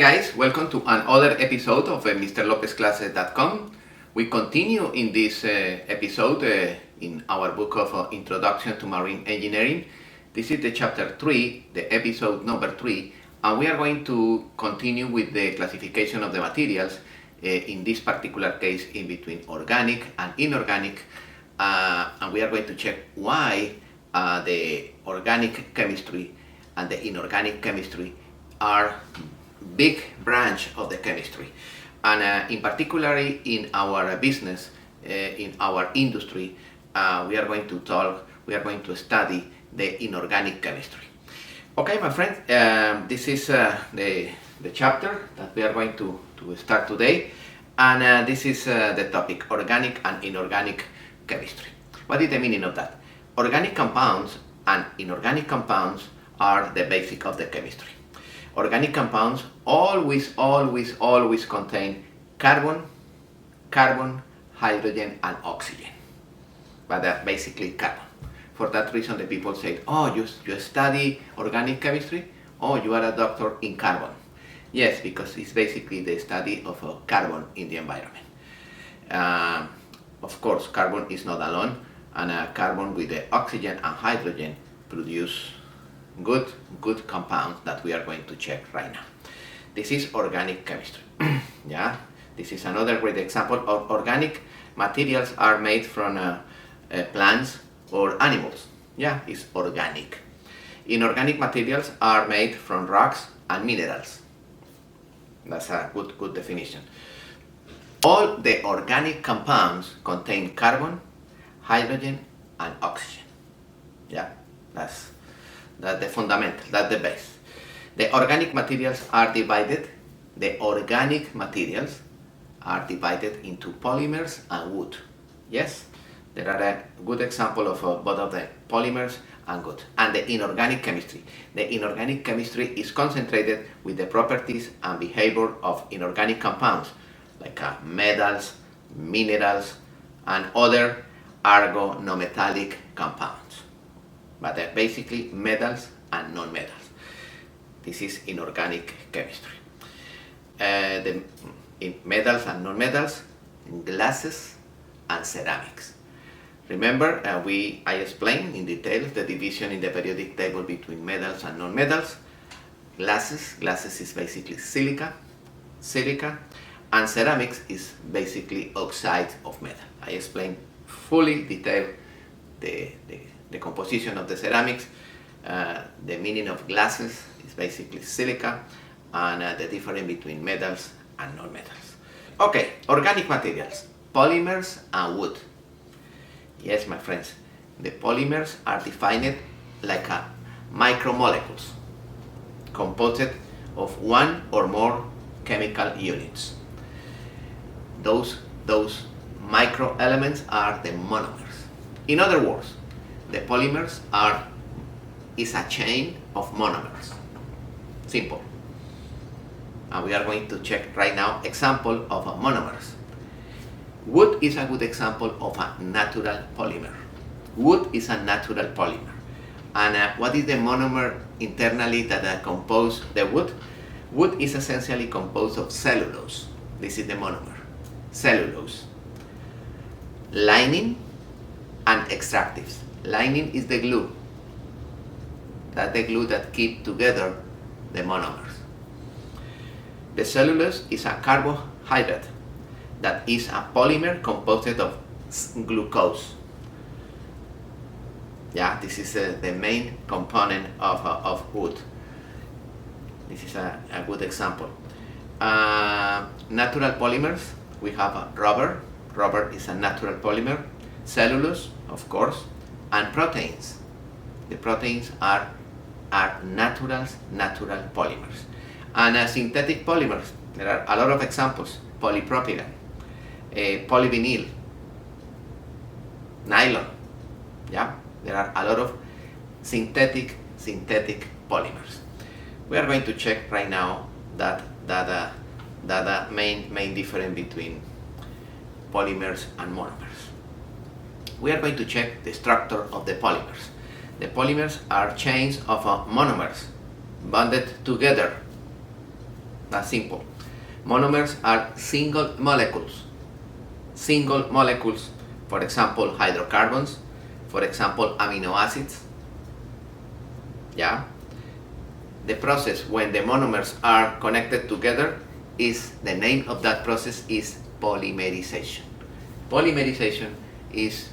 guys, welcome to another episode of MrLopezClasses.com. We continue in this episode in our book of Introduction to Marine Engineering. This is the chapter 3, the episode number 3, and we are going to continue with the classification of the materials, in this particular case in between organic and inorganic, and we are going to check why the organic chemistry and the inorganic chemistry are big branch of the chemistry, and in particularly in our business, in our industry, we are going to study the inorganic chemistry. Okay, my friends, this is the chapter that we are going to start today, and this is the topic, organic and inorganic chemistry. What is the meaning of that? Organic compounds and inorganic compounds are the basic of the chemistry. Organic compounds always contain carbon, hydrogen, and oxygen. But basically carbon. For that reason, the people say, oh, you study organic chemistry? Oh, you are a doctor in carbon. Yes, because it's basically the study of carbon in the environment. Of course, carbon is not alone, and carbon with the oxygen and hydrogen produce good compounds that we are going to check right now. This is organic chemistry. Yeah, this is another great example of organic materials are made from plants or animals. Yeah, it's organic. Inorganic materials are made from rocks and minerals. That's a good definition. All the organic compounds contain carbon, hydrogen, and oxygen. Yeah, that's the fundamental, that's the base. The organic materials are divided into polymers and wood. Yes, there are a good example of both of them, polymers and wood. And the inorganic chemistry. The inorganic chemistry is concentrated with the properties and behavior of inorganic compounds, like metals, minerals, and other organometallic compounds. But basically metals and non-metals. This is inorganic chemistry. In metals and non-metals, glasses and ceramics. Remember, I explained in detail the division in the periodic table between metals and non-metals. Glasses is basically silica, and ceramics is basically oxide of metal. I explained fully detailed the composition of the ceramics, the meaning of glasses is basically silica, and the difference between metals and non-metals. Okay, organic materials, polymers and wood. Yes, my friends, the polymers are defined like micromolecules composed of one or more chemical units. Those micro elements are the monomers. In other words, the polymers is a chain of monomers. Simple. And we are going to check right now example of monomers. Wood is a good example of a natural polymer. Wood is a natural polymer. And what is the monomer internally that compose the wood? Wood is essentially composed of cellulose. This is the monomer. Cellulose. Lining and extractives. Lining is the glue. That's the glue that keeps together the monomers. The cellulose is a carbohydrate that is a polymer composed of glucose. Yeah, this is the main component of wood. This is a good example. Natural polymers, we have rubber. Rubber is a natural polymer. Cellulose, of course, and proteins. The proteins are natural polymers. And synthetic polymers, there are a lot of examples. Polypropylene, polyvinyl, nylon. Yeah, there are a lot of synthetic polymers. We are going to check right now that main difference between polymers and monomers. We are going to check the structure of the polymers. The polymers are chains of monomers bonded together That's simple. Monomers are single molecules. Single molecules, for example, hydrocarbons, for example, amino acids. Yeah? The process when the monomers are connected together is, the name of that process is polymerization. Polymerization is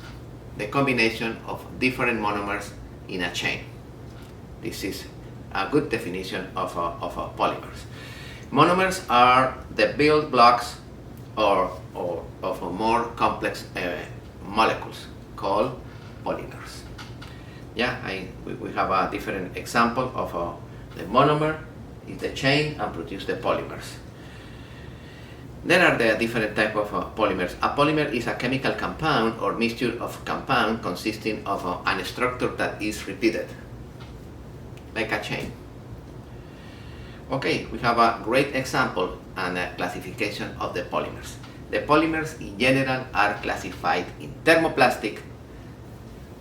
the combination of different monomers in a chain. This is a good definition of polymers. Monomers are the building blocks or of a more complex molecules called polymers. Yeah, we have a different example of the monomer is the chain and produce the polymers. There are the different type of polymers. A polymer is a chemical compound or mixture of compound consisting of a structure that is repeated, like a chain. Okay, we have a great example and a classification of the polymers. The polymers in general are classified in thermoplastic,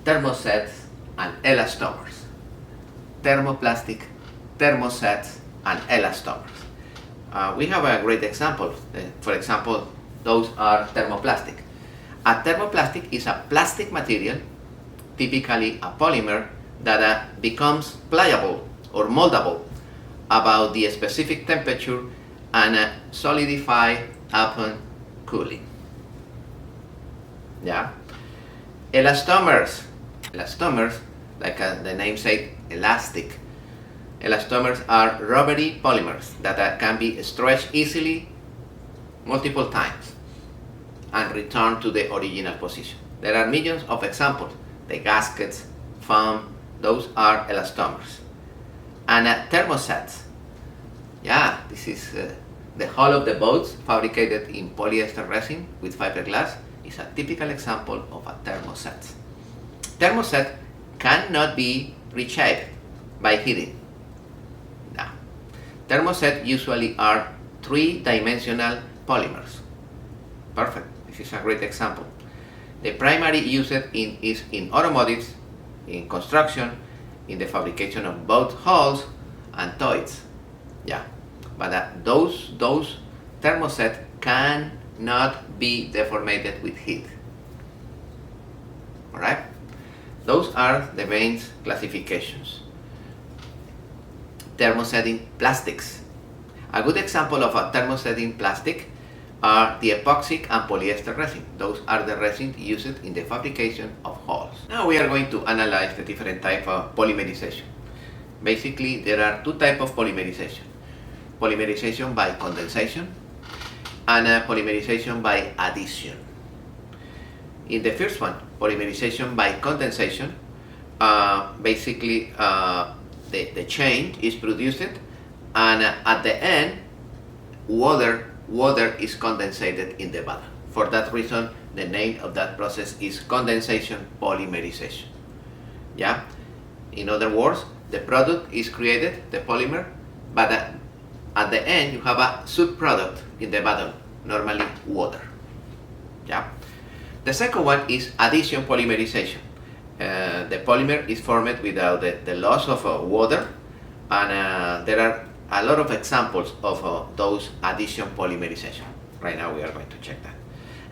thermosets, and elastomers. Thermoplastic, thermosets, and elastomers. We have a great example. For example, those are thermoplastic. A thermoplastic is a plastic material, typically a polymer, that becomes pliable or moldable about the specific temperature and solidify upon cooling. Yeah. Elastomers, like the name said, elastic. Elastomers are rubbery polymers that can be stretched easily multiple times and return to the original position. There are millions of examples. The gaskets, foam, those are elastomers. And thermosets. Yeah, this is the hull of the boats fabricated in polyester resin with fiberglass is a typical example of a thermoset. Thermoset cannot be reshaped by heating. No. Thermoset usually are three-dimensional polymers. Perfect. This is a great example. The primary use is in automotives, in construction, in the fabrication of boat hulls and toys. Yeah, but those thermosets cannot be deformed with heat. All right. Those are the main classifications. Thermosetting plastics. A good example of a thermosetting plastic are the epoxy and polyester resin. Those are the resins used in the fabrication of hulls. Now we are going to analyze the different types of polymerization. Basically, there are two types of polymerization. Polymerization by condensation and polymerization by addition. In the first one, polymerization by condensation, basically the chain is produced and at the end water is condensated in the bottom. For that reason, the name of that process is condensation polymerization. Yeah. In other words, the product is created, the polymer, but at the end you have a subproduct in the bottom, normally water. Yeah. The second one is addition polymerization. The polymer is formed without the loss of water, and there are a lot of examples of those addition polymerization. Right now we are going to check that.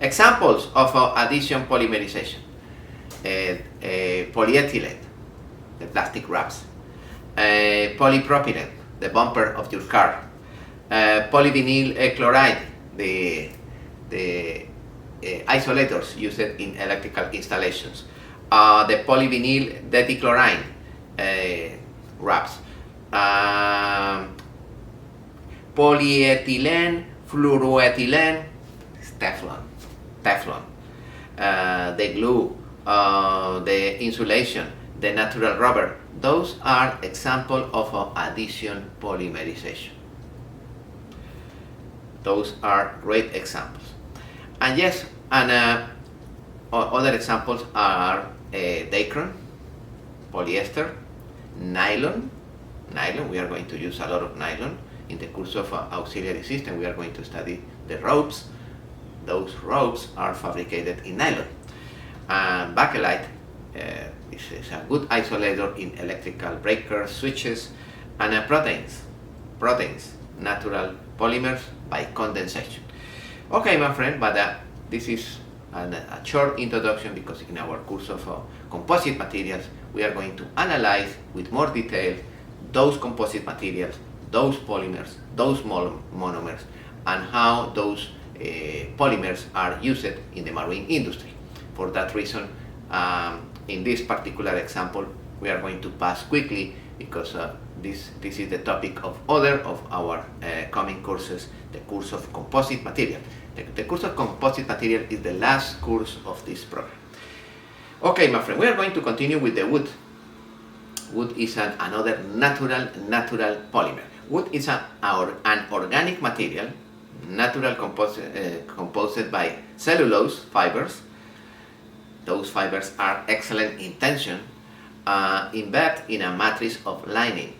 Examples of addition polymerization. Polyethylene, the plastic wraps. Polypropylene, the bumper of your car. Polyvinyl chloride, the isolators used in electrical installations. The polyvinyl dithichloride wraps. Polyethylene, fluoroethylene, Teflon. The glue, the insulation, the natural rubber. Those are examples of addition polymerization. Those are great examples. And yes, and other examples are dacron, polyester, nylon. We are going to use a lot of nylon. In the course of auxiliary system, we are going to study the ropes. Those ropes are fabricated in nylon. And bakelite is a good isolator in electrical breakers, switches, and proteins, natural polymers by condensation. Okay, my friend, but this is a short introduction, because in our course of composite materials we are going to analyze with more detail those composite materials, those polymers, those monomers, and how those polymers are used in the marine industry. For that reason, in this particular example, we are going to pass quickly, because this is the topic of other of our coming courses, the course of composite material. The course of composite material is the last course of this program. Okay, my friend, we are going to continue with the wood. Wood is another natural polymer. Wood is an organic material, natural composed by cellulose fibers. Those fibers are excellent in tension, embedded in a matrix of lining.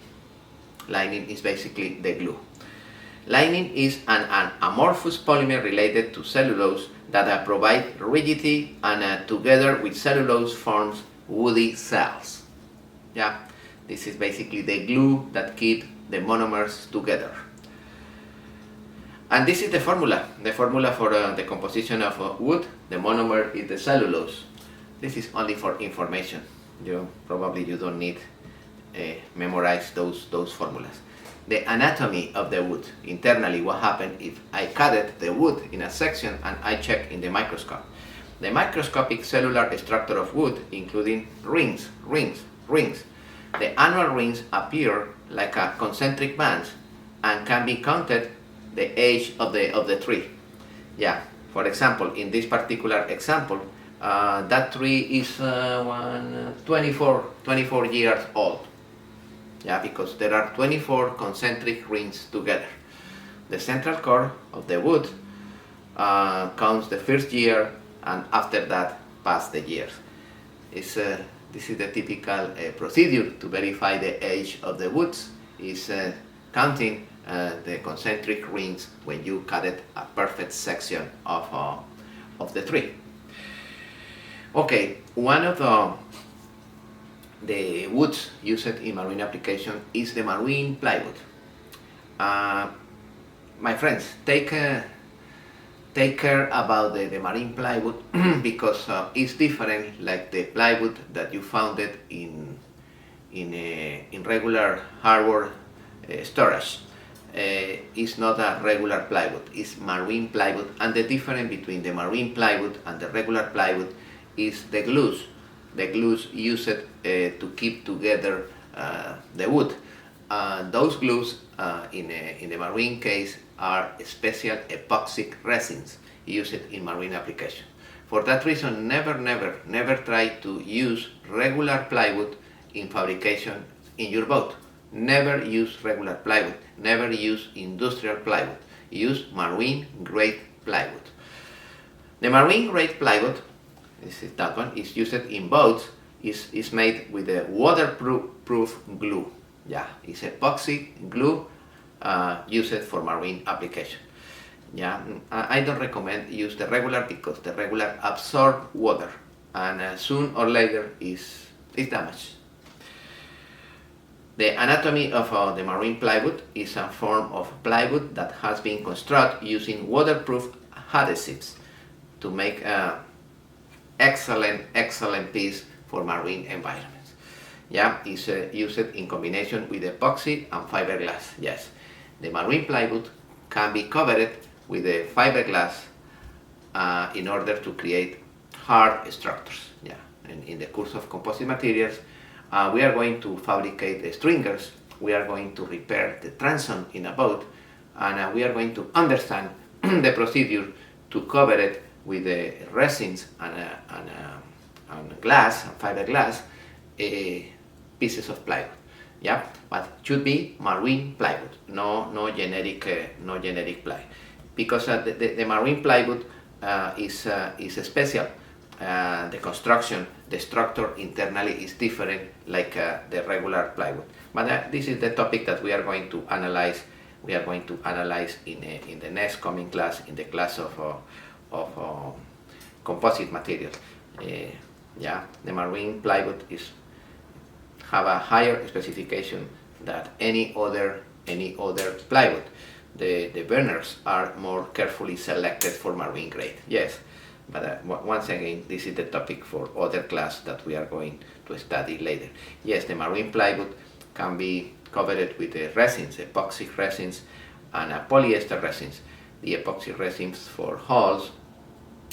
Lining is basically the glue. Lining is an amorphous polymer related to cellulose that provide rigidity, and together with cellulose forms woody cells. Yeah, this is basically the glue that keeps the monomers together. And this is the formula for the composition of wood. The monomer is the cellulose. This is only for information. You don't need memorize those formulas. The anatomy of the wood. Internally, what happened if I cut the wood in a section and I check in the microscope. The microscopic cellular structure of wood, including rings. The annual rings appear like a concentric bands and can be counted the age of the tree. Yeah, for example, in this particular example, that tree is 24 years old. Yeah, because there are 24 concentric rings together. The central core of the wood counts the first year, and after that pass the years. This is the typical procedure to verify the age of the woods, is counting the concentric rings when you cut a perfect section of the tree. Okay, one of the woods used in marine application is the marine plywood. My friends, take care about the marine plywood because it's different like the plywood that you found it in regular hardware storage. It's not a regular plywood, it's marine plywood, and the difference between the marine plywood and the regular plywood is the glues. The glues used to keep together the wood. Those glues in the marine case are special epoxy resins used in marine application. For that reason, never try to use regular plywood in fabrication in your boat. Never use regular plywood. Never use industrial plywood. Use marine grade plywood. The marine grade plywood, this is that one, is used in boats. Is made with a waterproof glue. Yeah, it's epoxy glue used for marine application. Yeah, I don't recommend use the regular because the regular absorb water and soon or later is damaged. The anatomy of the marine plywood is a form of plywood that has been constructed using waterproof adhesives to make an excellent piece for marine environments. Yeah, it's used in combination with epoxy and fiberglass. Yes, the marine plywood can be covered with the fiberglass in order to create hard structures. Yeah, and in the course of composite materials, we are going to fabricate the stringers, we are going to repair the transom in a boat, and we are going to understand the procedure to cover it with the resins and glass, and fiberglass, pieces of plywood. Yeah, but should be marine plywood, no generic ply, because the marine plywood is special. The construction, the structure internally is different like the regular plywood. But this is the topic that we are going to analyze. We are going to analyze in the next coming class, in the class of composite materials. Yeah, the marine plywood have a higher specification than any other plywood. the burners are more carefully selected for marine grade. Yes, but once again, this is the topic for other class that we are going to study later. Yes, the marine plywood can be covered with the resins, epoxy resins and polyester resins. The epoxy resins for hulls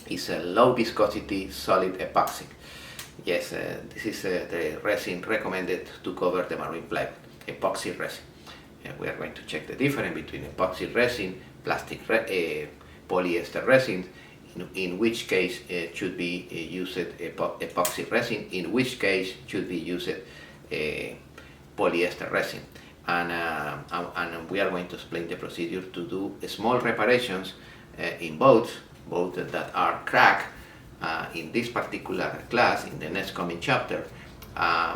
is a low viscosity solid epoxy. Yes, this is the resin recommended to cover the marine plywood, epoxy resin. We are going to check the difference between epoxy resin, polyester resin, in which case should be used epoxy resin, in which case should be used polyester resin. And we are going to explain the procedure to do small reparations in boats that are cracked. In this particular class, in the next coming chapter,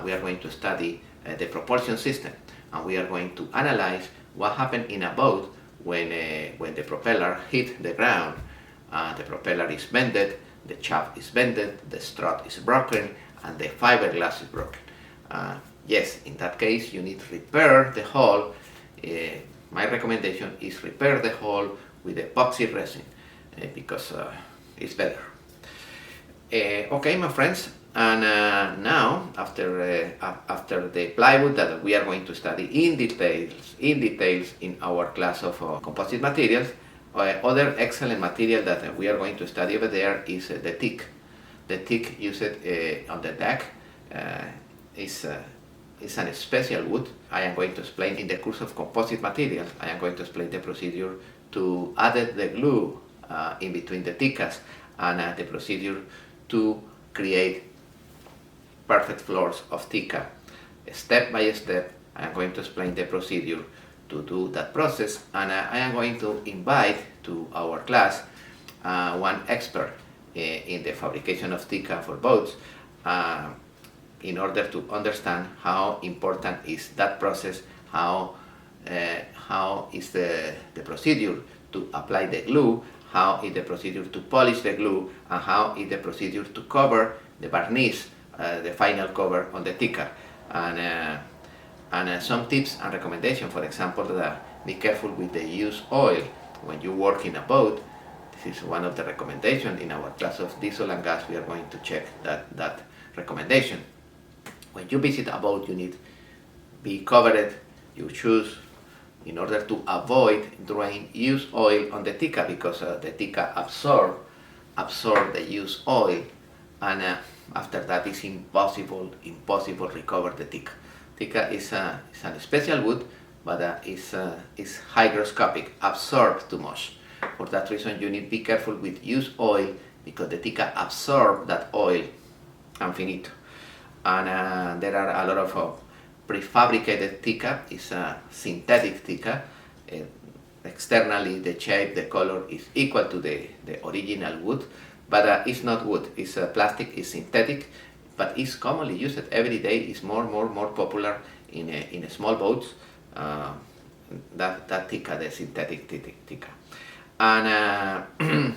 we are going to study the propulsion system, and we are going to analyze what happened in a boat when the propeller hit the ground. The propeller is bended, the shaft is bended, the strut is broken, and the fiberglass is broken. Yes, in that case, you need to repair the hull. My recommendation is repair the hull with epoxy resin because it's better. Okay, my friends, and now after the plywood that we are going to study in details in our class of composite materials, other excellent material that we are going to study over there is the teak. The teak used on the deck is a special wood. I am going to explain in the course of composite materials. I am going to explain the procedure to add the glue in between the ticas and the procedure to create perfect floors of tica. Step by step, I am going to explain the procedure to do that process, and I am going to invite to our class one expert in the fabrication of tica for boats in order to understand how important is that process, how is the procedure to apply the glue, how is the procedure to polish the glue, and how is the procedure to cover the varnish, the final cover on the tica. And some tips and recommendations, for example, be careful with the use oil when you work in a boat. This is one of the recommendations in our class of diesel and gas. We are going to check that recommendation. When you visit a boat, you need to be covered, you choose, in order to avoid drain used oil on the tica, because the tica absorb the used oil, and after that it's impossible recover the tica. Tica is a special wood, but is hygroscopic, absorbs too much. For that reason, you need to be careful with used oil, because the tica absorb that oil and finito. And there are a lot of prefabricated tica. Is a synthetic tica. Externally, the shape, the color is equal to the original wood, but it's not wood. It's plastic. It's synthetic, but it's commonly used every day. It's more popular in small boats. That tica, the synthetic tica, and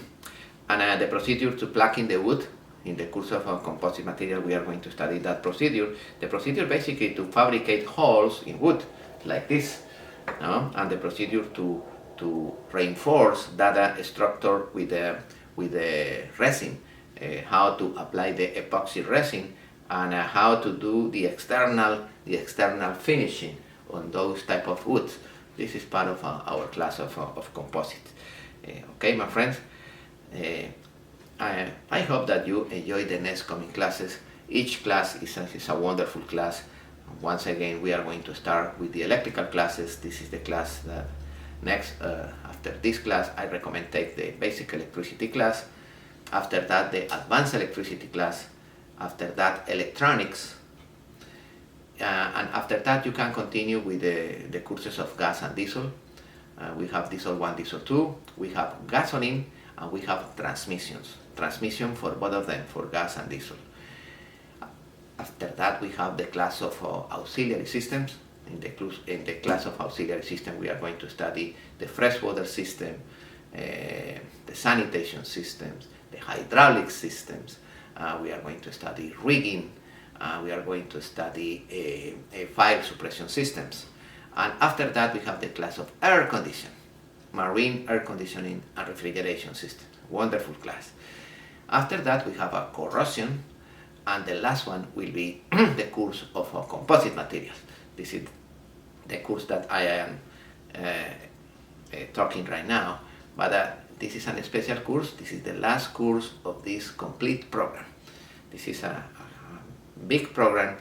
the procedure to plucking the wood. In the course of composite material, we are going to study that procedure. The procedure basically to fabricate holes in wood like this, and the procedure to reinforce that structure with the resin, how to apply the epoxy resin, and how to do the external finishing on those type of woods. This is part of our class of composite. Okay, my friends. I hope that you enjoy the next coming classes. Each class is a wonderful class. Once again, we are going to start with the electrical classes. This is the class that next, after this class, I recommend take the basic electricity class. After that, the advanced electricity class. After that, electronics. And after that, you can continue with the courses of gas and diesel. We have diesel 1, diesel 2. We have gasoline, and we have transmission for both of them, for gas and diesel. After that, we have the class of auxiliary systems. In the class of auxiliary system, we are going to study the freshwater system, the sanitation systems, the hydraulic systems. We are going to study rigging. We are going to study fire suppression systems. And after that, we have the class of air conditioning. marine air conditioning and refrigeration system. Wonderful class. After that, we have a corrosion, and the last one will be the course of composite materials. This is the course that I am talking right now, but this is a special course. This is the last course of this complete program. This is a big program.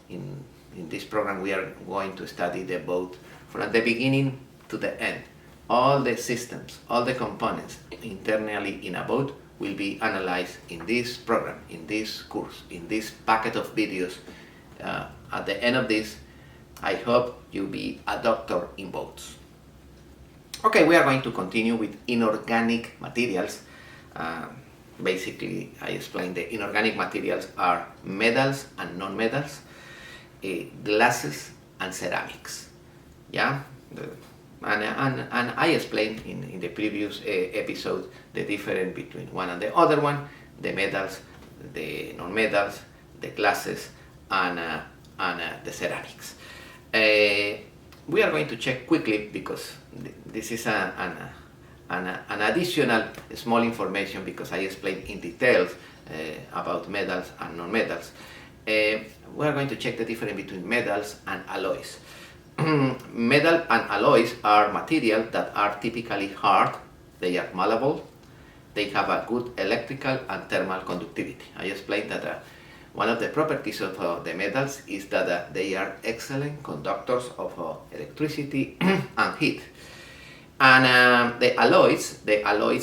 In this program, we are going to study the boat from the beginning to the end. All the systems, all the components internally in a boat will be analyzed in this program, in this course, in this packet of videos. At the end of this, I hope you'll be a doctor in boats. Okay, we are going to continue with inorganic materials. Basically, I explained the inorganic materials are metals and non-metals, glasses and ceramics. Yeah, and I explained in the previous episode the difference between one and the other one, the metals, the non-metals, the glasses, and the ceramics. We are going to check quickly because this is an additional small information, because I explained in details about metals and non-metals. We are going to check the difference between metals and alloys. Metal and alloys are materials that are typically hard, they are malleable, they have a good electrical and thermal conductivity. I explained that one of the properties of the metals is that they are excellent conductors of electricity and heat. And the alloys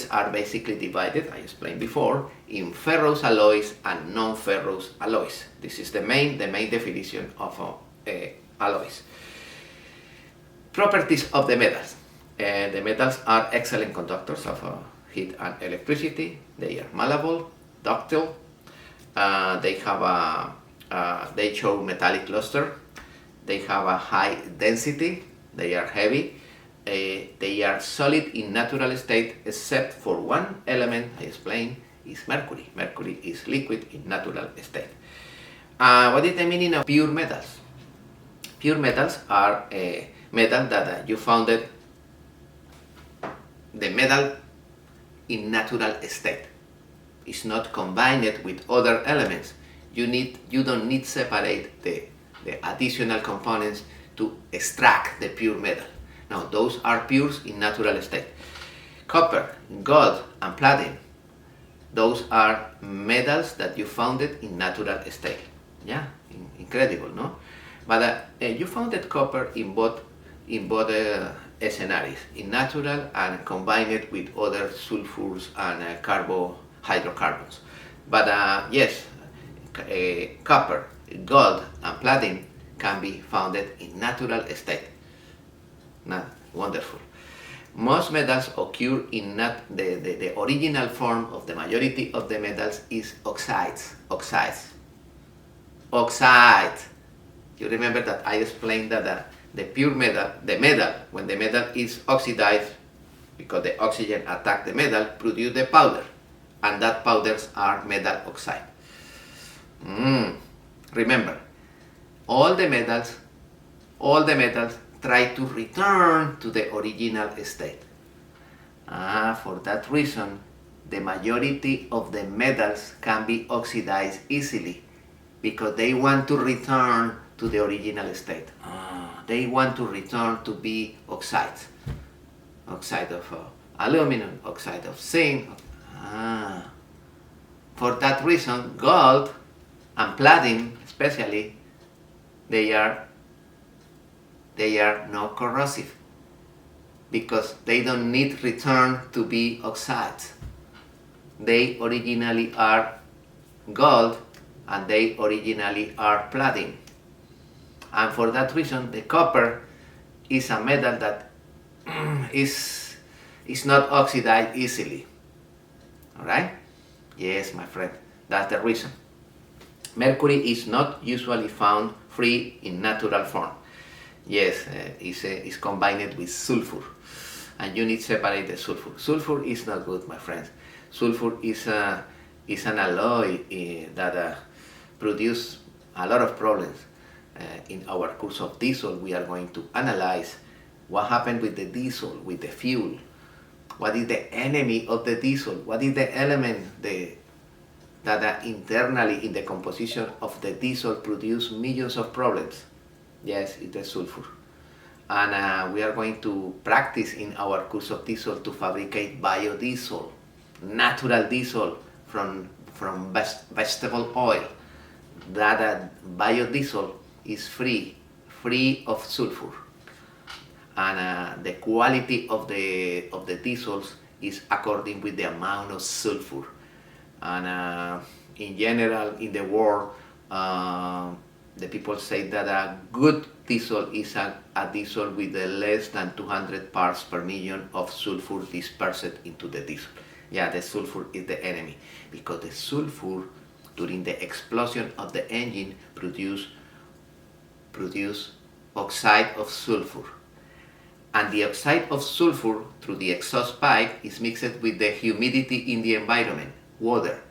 are basically divided, I explained before, in ferrous alloys and non-ferrous alloys. This is the main definition of alloys. Properties of the metals. The metals are excellent conductors of heat and electricity. They are malleable, ductile. They show metallic luster. They have a high density. They are heavy. They are solid in natural state, except for one element I explained, is mercury. Mercury is liquid in natural state. What is the meaning of pure metals? Pure metals are metal that you found the metal in natural state. It's not combined with other elements. You don't need separate the additional components to extract the pure metal. No, those are pures in natural state. Copper, gold, and platinum, those are metals that you found in natural state. Yeah, incredible, no? But you found copper in both scenarios, in natural and combined with other sulfurs and hydrocarbons. But yes, copper, gold, and platinum can be found in natural state. Wonderful. Most metals occur in the original form of the majority of the metals is oxides. You remember that I explained that the pure metal, when the metal is oxidized, because the oxygen attack the metal, produce the powder, and that powders are metal oxide. Remember, all the metals try to return to the original state. For that reason, the majority of the metals can be oxidized easily, because they want to return to the original state. They want to return to be oxides. Oxide of aluminum, oxide of zinc. For that reason, gold and platinum especially, they are not corrosive, because they don't need return to be oxides. They originally are gold and they originally are platinum. And for that reason, the copper is a metal that is not oxidized easily. Alright? Yes, my friend, that's the reason. Mercury is not usually found free in natural form. Yes, it's combined with sulfur, and you need to separate the sulfur. Sulfur is not good, my friends. Sulfur is an alloy that produces a lot of problems. In our course of diesel, we are going to analyze what happened with the diesel, with the fuel, What is the enemy of the diesel? What is the element that internally in the composition of the diesel produce millions of problems? Yes, it's the sulfur. And we are going to practice in our course of diesel to fabricate biodiesel, natural diesel from vegetable oil. That biodiesel is free of sulfur, and the quality of the diesels is according with the amount of sulfur. And in general, in the world, the people say that a good diesel is a diesel with less than 200 parts per million of sulfur dispersed into the diesel. Yeah, the sulfur is the enemy, because the sulfur during the explosion of the engine produce oxide of sulfur. And the oxide of sulfur through the exhaust pipe is mixed with the humidity in the environment, water.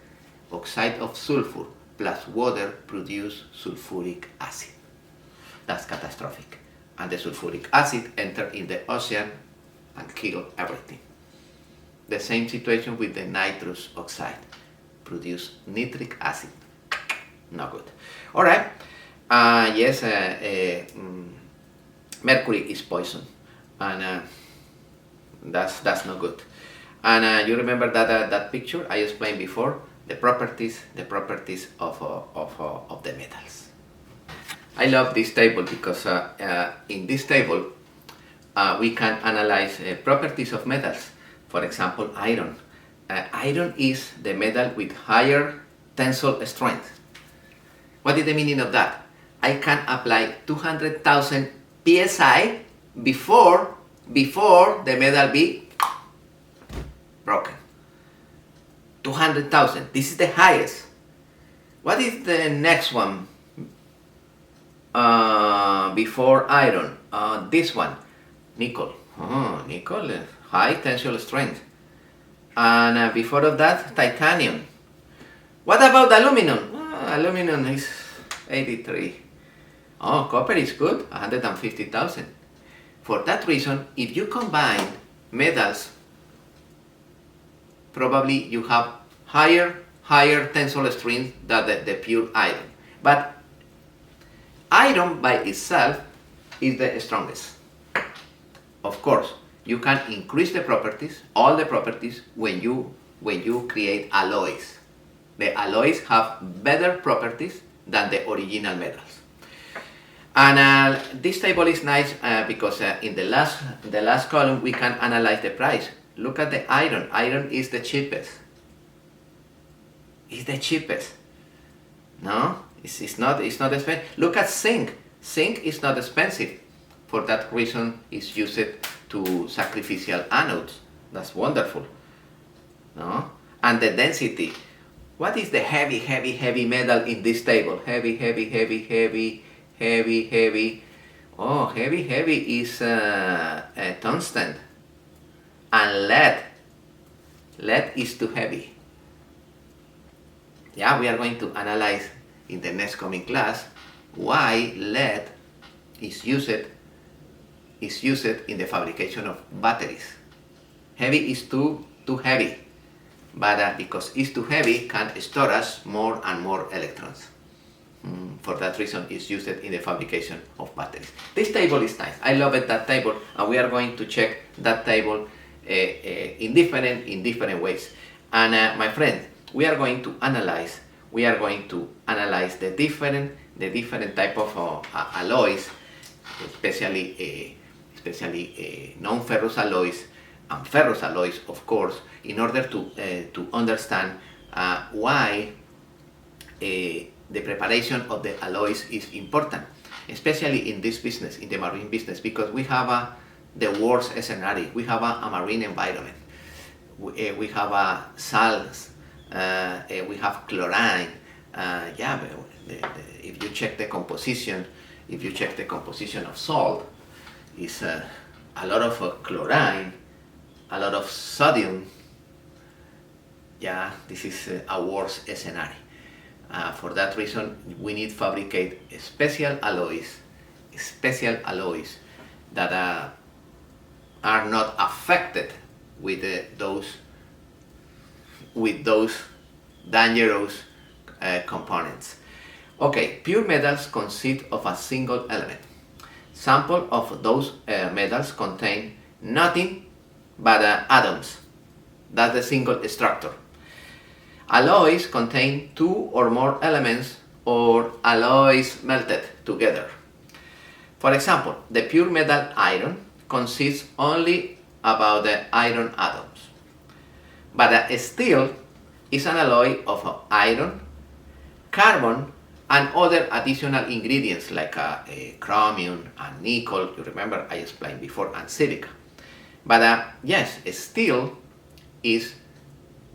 Oxide of sulfur plus water produce sulfuric acid. That's catastrophic. And the sulfuric acid enter in the ocean and kill everything. The same situation with the nitrous oxide. Produce nitric acid. No good. All right. Yes, mercury is poison, and that's no good. And you remember that picture I explained before, the properties of the metals. I love this table because in this table we can analyze properties of metals. For example, iron. Iron is the metal with higher tensile strength. What is the meaning of that? I can apply 200,000 psi before the metal be broken. 200,000. This is the highest. What is the next one? Before iron. This one. Nickel. Nickel. High tensile strength. And before of that, titanium. What about aluminum? Aluminum is 83. Oh, copper is good, 150,000. For that reason, if you combine metals, probably you have higher tensile strength than the pure iron. But iron by itself is the strongest. Of course, you can increase the properties, all the properties, when you create alloys. The alloys have better properties than the original metals. And this table is nice because in the last column we can analyze the price. Look at the iron. Iron is the cheapest. It's the cheapest. No, it's not expensive. Look at zinc. Zinc is not expensive. For that reason, it's used to sacrificial anodes. That's wonderful. No, and the density. What is the heavy metal in this table? Heavy. Oh, heavy is tungsten. And lead. Lead is too heavy. Yeah, we are going to analyze in the next coming class why lead is used in the fabrication of batteries. Heavy is too heavy. But because it's too heavy, can store us more and more electrons. For that reason, it's used in the fabrication of batteries. This table is nice. I love it, that table, and we are going to check that table in different ways. And my friend, we are going to analyze the different type of alloys, especially non-ferrous alloys and ferrous alloys, of course, in order to understand why the preparation of the alloys is important, especially in this business, in the marine business, because we have the worst scenario. We have a marine environment. We have salts. We have chlorine. If you check the composition of salt, it's a lot of chlorine, a lot of sodium. Yeah, this is a worse scenario. For that reason, we need to fabricate special alloys that are not affected with those dangerous components. Okay, pure metals consist of a single element. Sample of those metals contain nothing but atoms. That's the single structure. Alloys contain two or more elements or alloys melted together. For example, the pure metal iron consists only about the iron atoms. But steel is an alloy of iron, carbon, and other additional ingredients like chromium and nickel. You remember I explained before, and silica. But yes, steel is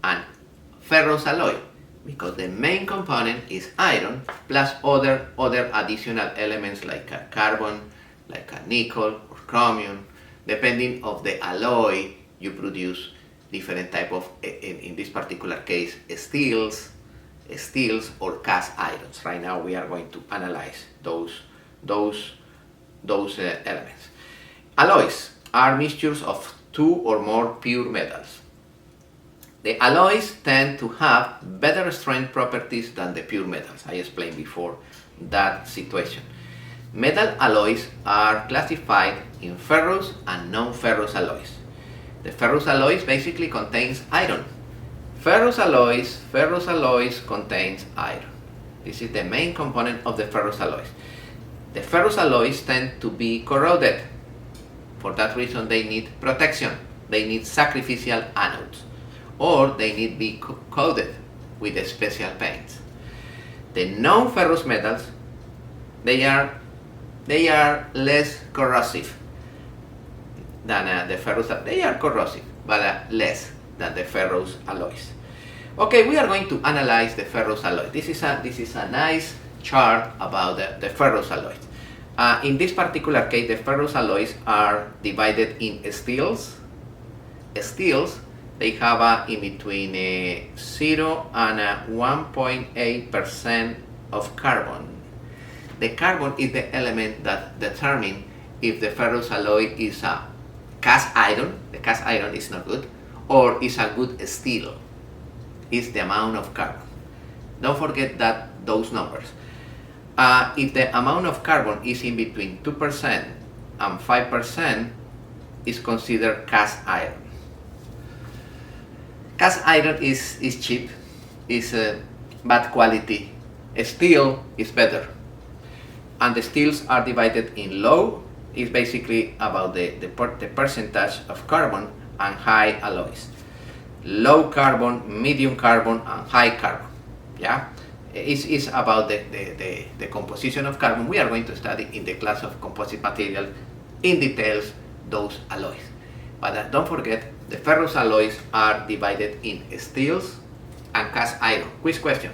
an ferrous alloy because the main component is iron plus other additional elements like carbon, like nickel or chromium. Depending of the alloy, you produce different type of, in this particular case, steels or cast irons. Right now we are going to analyze those elements. Alloys are mixtures of two or more pure metals. The alloys tend to have better strength properties than the pure metals. I explained before that situation. Metal alloys are classified in ferrous and non-ferrous alloys. The ferrous alloys basically contains iron. Ferrous alloys contains iron. This is the main component of the ferrous alloys. The ferrous alloys tend to be corroded. For that reason they need protection. They need sacrificial anodes. Or they need to be coated with special paints. The non-ferrous metals, they are less corrosive than the ferrous. They are corrosive, but less than the ferrous alloys. Okay, we are going to analyze the ferrous alloy. This is a nice chart about the ferrous alloys. In this particular case, the ferrous alloys are divided in steels. Steels, they have in between 0 and 1.8% of carbon. The carbon is the element that determines if the ferrous alloy is a cast iron, the cast iron is not good, or is a good steel. Is the amount of carbon. Don't forget those numbers. If the amount of carbon is in between 2% and 5%, is considered cast iron. Cast iron is cheap, is bad quality. Steel is better. And the steels are divided in low, is basically about the percentage of carbon, and high alloys. Low carbon, medium carbon, and high carbon. Yeah, it's about the composition of carbon. We are going to study in the class of composite material in details those alloys. But don't forget, the ferrous alloys are divided in steels and cast iron. Quick question.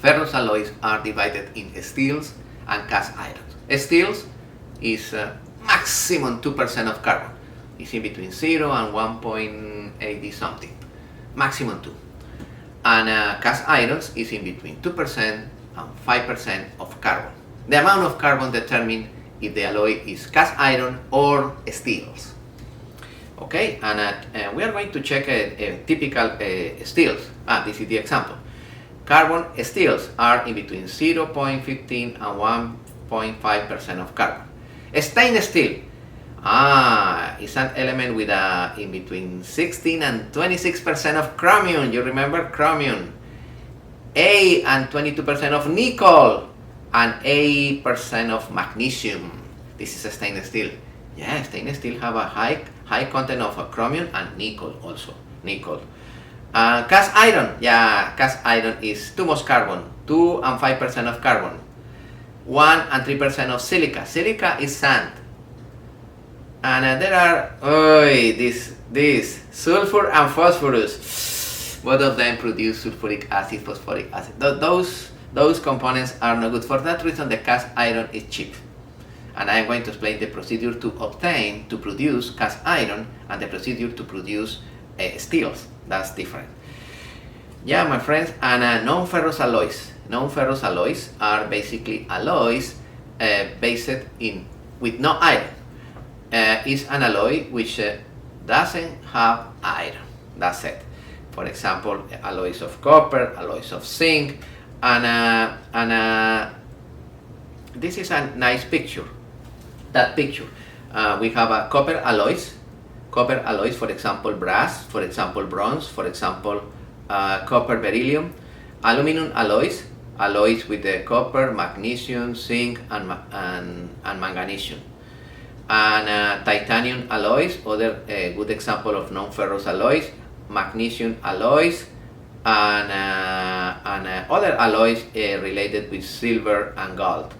Ferrous alloys are divided in steels and cast iron. Steels is maximum 2% of carbon. It's in between 0 and 1.80 something. Maximum 2. And cast irons is in between 2% and 5% of carbon. The amount of carbon determines if the alloy is cast iron or steels. Okay, and we are going to check a typical steels. This is the example. Carbon steels are in between 0.15 and 1.5% of carbon. Stainless steel is an element with in between 16 and 26% of chromium. You remember chromium. And 22% of nickel and 8% of magnesium. This is a stainless steel. Yeah, stainless steel have a high content of chromium and nickel also. Nickel. Cast iron. Yeah, cast iron is too much carbon. 2 and 5% of carbon. 1 and 3% of silica. Silica is sand. And there are this sulfur and phosphorus. Both of them produce sulfuric acid, phosphoric acid. Those components are not good. For that reason, the cast iron is cheap. And I'm going to explain the procedure to produce cast iron and the procedure to produce steels. That's different. Yeah, my friends, and non-ferrous alloys. Non-ferrous alloys are basically alloys based with no iron. Is an alloy which doesn't have iron. That's it. For example, alloys of copper, alloys of zinc, and this is a nice picture. That picture, we have copper alloys, for example, brass, for example, bronze, for example, copper beryllium, aluminum alloys with the copper, magnesium, zinc, and magnesium. And titanium alloys, other good example of non-ferrous alloys, magnesium alloys, and other alloys related with silver and gold.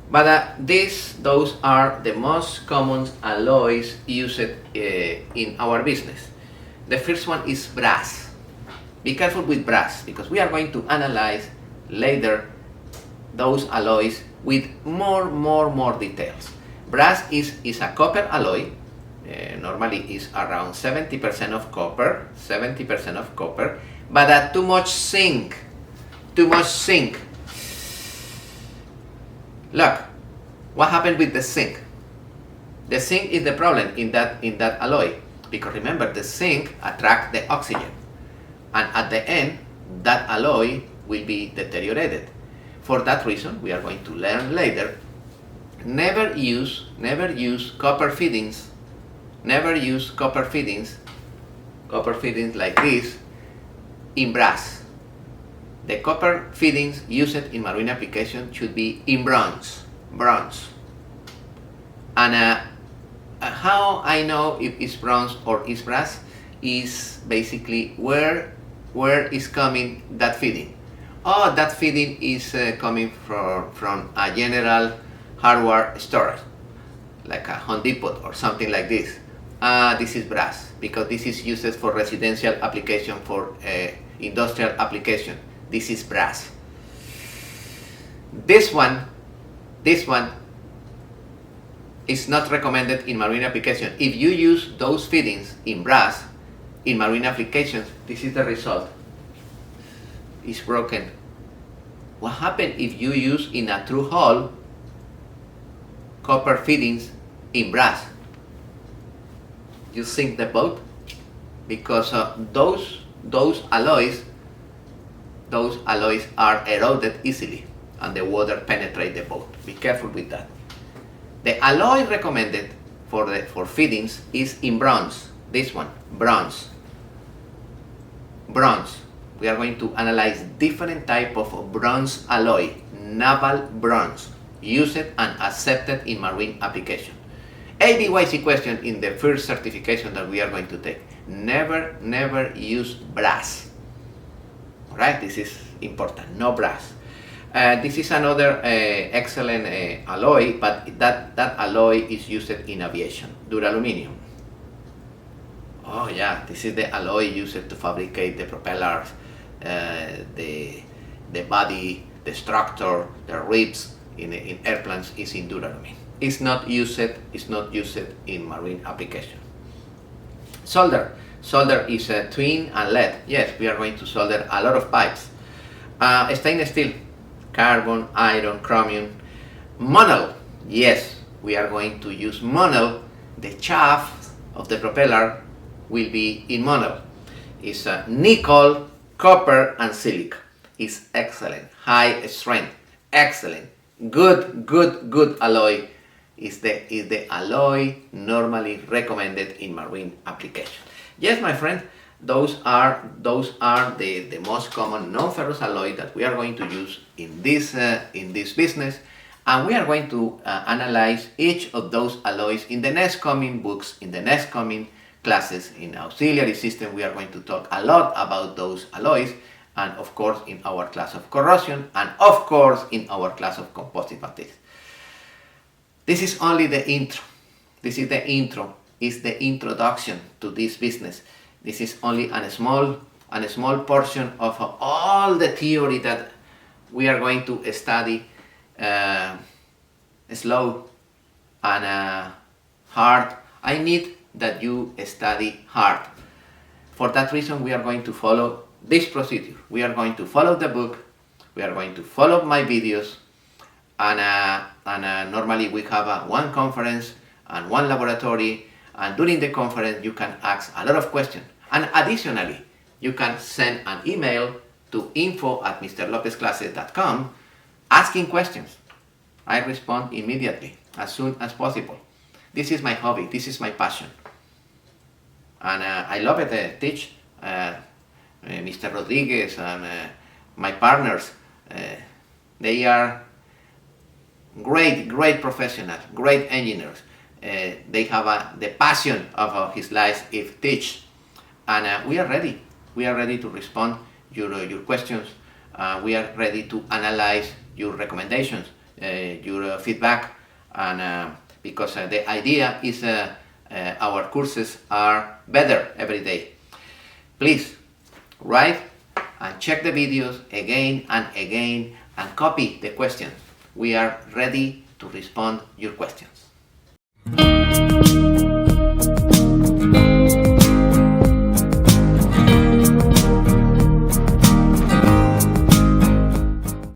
But those are the most common alloys used in our business. The first one is brass. Be careful with brass, because we are going to analyze later those alloys with more details. Brass is a copper alloy. Normally is around 70% of copper, but too much zinc. Look, what happened with the zinc? The zinc is the problem in that alloy, because remember, the zinc attracts the oxygen, and at the end that alloy will be deteriorated. For that reason, we are going to learn later, never use copper fittings. Never use copper fittings like this in brass. The copper fittings used in marine application should be in bronze. And how I know if it's bronze or it's brass is basically where is coming that fitting. Oh, that fitting is coming from a general hardware store, like a Home Depot or something like this. This is brass, because this is used for residential application, for industrial application. This is brass. This one is not recommended in marine application. If you use those fittings in brass in marine applications, this is the result. It's broken. What happens if you use in a through hole copper fittings in brass? You sink the boat, because those alloys are eroded easily, and the water penetrates the boat. Be careful with that. The alloy recommended for fittings is in bronze. This one, bronze. We are going to analyze different type of bronze alloy, naval bronze, used and accepted in marine application. ABYC question in the first certification that we are going to take. Never use brass. Alright, this is important, no brass. This is another excellent alloy, but that alloy is used in aviation, duraluminum. Oh yeah, this is the alloy used to fabricate the propellers, the body, the structure, the ribs in airplanes is in duralumin. It's not used in marine application. Solder is tin and lead. Yes, we are going to solder a lot of pipes. Stainless steel, carbon, iron, chromium. Monel, yes, we are going to use monel. The shaft of the propeller will be in monel. It's nickel, copper, and silica. It's excellent, high strength, excellent, good alloy. Is the alloy normally recommended in marine application. Yes, my friend, those are the most common non-ferrous alloy that we are going to use in this business, and we are going to analyze each of those alloys in the next coming books, in the next coming classes. In auxiliary system, we are going to talk a lot about those alloys, and of course in our class of corrosion, and of course in our class of composite materials. This is only the intro. This is the intro. It's the introduction to this business. This is only a small portion of all the theory that we are going to study slow and hard. I need that you study hard. For that reason, we are going to follow this procedure. We are going to follow the book. We are going to follow my videos. And normally we have one conference and one laboratory, And during the conference, you can ask a lot of questions. And additionally, you can send an email to info@mrlopezclasses.com asking questions. I respond immediately, as soon as possible. This is my hobby, this is my passion. And I love it, teach Mr. Rodriguez and my partners. They are great professionals, great engineers. They have the passion of his life if teach. And we are ready. We are ready to respond your questions. We are ready to analyze your recommendations, your feedback, and because the idea is our courses are better every day. Please write and check the videos again and again and copy the questions. We are ready to respond your questions.